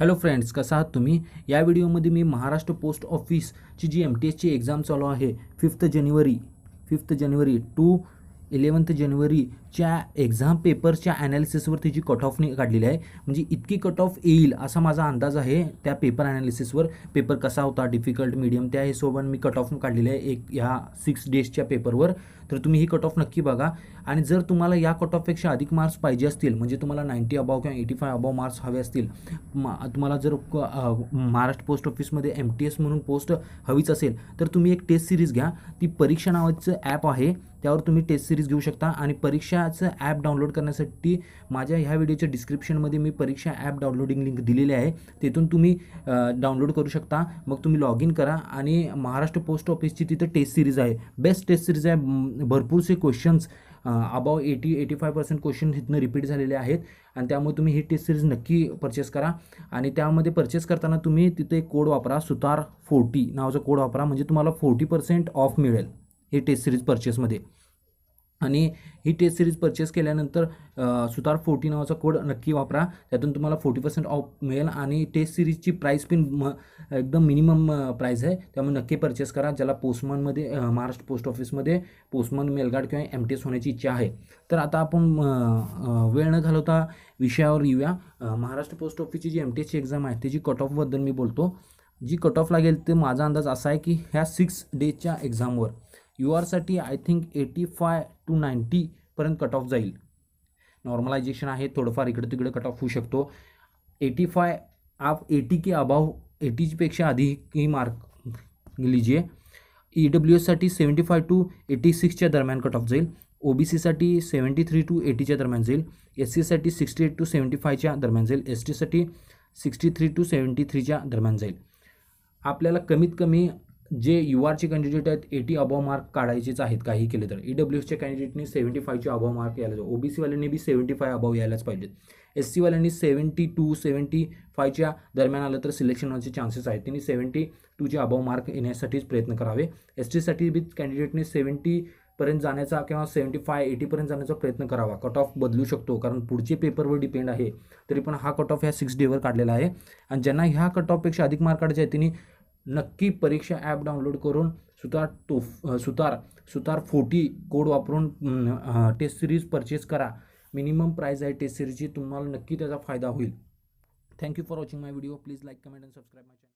Hello friends, कसा आहात तुम्ही? या व्हिडिओमध्ये मी महाराष्ट्र पोस्ट ऑफिसची जी MTSची एक्झाम चालू आहे 5 जानेवारी टू 11 जानेवारीच्या एक्झाम पेपरच्या ॲनालिसिसवर तिची कट ऑफ काढलेली आहे. म्हणजे इतकी कट ऑफ येईल असा माझा अंदाज आहे त्या पेपर ॲनालिसिसवर. पेपर कसा होता, डिफिकल्ट, मीडियम, त्या हिशोबाने मी कट ऑफ काढलेली आहे एक ह्या 6 डेजच्या पेपरवर. तर तुम्ही ही कट ऑफ नक्की बघा. आणि जर तुम्हाला या कट ऑफपेक्षा अधिक मार्क्स पाहिजे असतील, म्हणजे तुम्हाला 90 अबाव किंवा 85 अबाव मार्क्स हवे असतील, तुम्हाला जर महाराष्ट्र पोस्ट ऑफिसमध्ये MTS म्हणून पोस्ट हवीच असेल तर तुम्ही एक टेस्ट सिरीज घ्या. ती परीक्षा नावाचं ॲप आहे, त्यावर तुम्ही टेस्ट सिरीज घेऊ शकता. आणि परीक्षाचं ॲप डाउनलोड करण्यासाठी माझ्या ह्या व्हिडिओच्या डिस्क्रिप्शनमध्ये मी परीक्षा ॲप डाउनलोडिंग लिंक दिलेली आहे, तिथून तुम्ही डाउनलोड करू शकता. मग तुम्ही लॉग इन करा आणि महाराष्ट्र पोस्ट ऑफिसची तिथं टेस्ट सिरीज आहे, बेस्ट टेस्ट सिरीज आहे. भरपूरसे क्वेश्चन्स अबाव 85% क्वेश्चन इथनं रिपीट झालेले आहेत. आणि त्यामुळे तुम्ही ही टेस्ट सिरीज नक्की परचेस करा. आणि त्यामध्ये परचेस करताना तुम्ही तिथे एक कोड वापरा, सुतार40 नावाचा कोड वापरा, म्हणजे तुम्हाला 40% ऑफ मिळेल ही टेस्ट सिरीज परचेसमध्ये. आणि ही टेस्ट सिरीज परचेस केल्यानंतर सुतार40 नावाचा कोड नक्की वापरा, त्यातून तुम्हाला 40% ऑफ मिळेल. आणि टेस्ट सिरीजची प्राईस पण एकदम मिनिमम प्राईस आहे, त्यामुळे नक्की परचेस करा. ज्याला पोस्टमनमध्ये महाराष्ट्र पोस्ट ऑफिसमध्ये पोस्टमन, मेलगार्ड किंवा MTS होण्याची इच्छा आहे. तर आता आपण वेळ न घालवता विषयावर येऊया. महाराष्ट्र पोस्ट ऑफिसची जी MTSची एक्झाम आहे त्याची कट ऑफबद्दल मी बोलतो. जी कट ऑफ लागेल ते माझा अंदाज असा आहे की ह्या 6 डेजच्या एक्झामवर URसाठी आय थिंक 85 to 90 पर्यंत कट ऑफ जाईल. नॉर्मलायझेशन आहे, थोडंफार इकडे तिकडे कट ऑफ होऊ शकतो. 85 आप 80 के अबाव, 80पेक्षा अधिक ही मार्क लीजिए. EWSसाठी 75 to 86च्या दरम्यान कट ऑफ जाईल. OBCसाठी 73 to 80च्या दरम्यान जाईल. SCसाठी 68 to 75च्या दरम्यान जाईल. STसाठी 63 to 73च्या दरम्यान जाईल. आपल्याला कमीत कमी जे URचे कॅन्डिडेट आहेत 80 अबाव मार्क काढायचेच आहेत काही केले तर. EWSच्या कॅन्डिडेटनी 75चे अबाव मार्क यायला पाहिजे. OBCवाल्यांनी बी 75 अबाव यायलाच पाहिजेत. SCवाल्यांनी 70 to 75च्या दरम्यान आलं तर सिलेक्शन होण्याचे चान्सेस आहेत, त्यांनी 72चे अबाव मार्क येण्यासाठीच प्रयत्न करावे. STसाठी बी कॅन्डिडेटने 70 पर्यंत जाण्याचा किंवा 75-80 पर्यंत जाण्याचा प्रयत्न करावा. कट ऑफ बदलू शकतो कारण पुढचे पेपरवर डिपेंड आहे. तरी पण हा कट ऑफ ह्या 6 डेवर काढलेला आहे. आणि ज्यांना ह्या कट ऑफपेक्षा अधिक मार्क काढायचे आहेत त्यांनी नक्की परीक्षा ॲप डाउनलोड करून सुतार40 कोड वापरून टेस्ट सिरीज परचेस करा. मिनिमम प्राईस आहे टेस्ट सिरीजची, तुम्हाला नक्की त्याचा फायदा होईल. Thank you for watching my video. Please like, comment and subscribe my channel.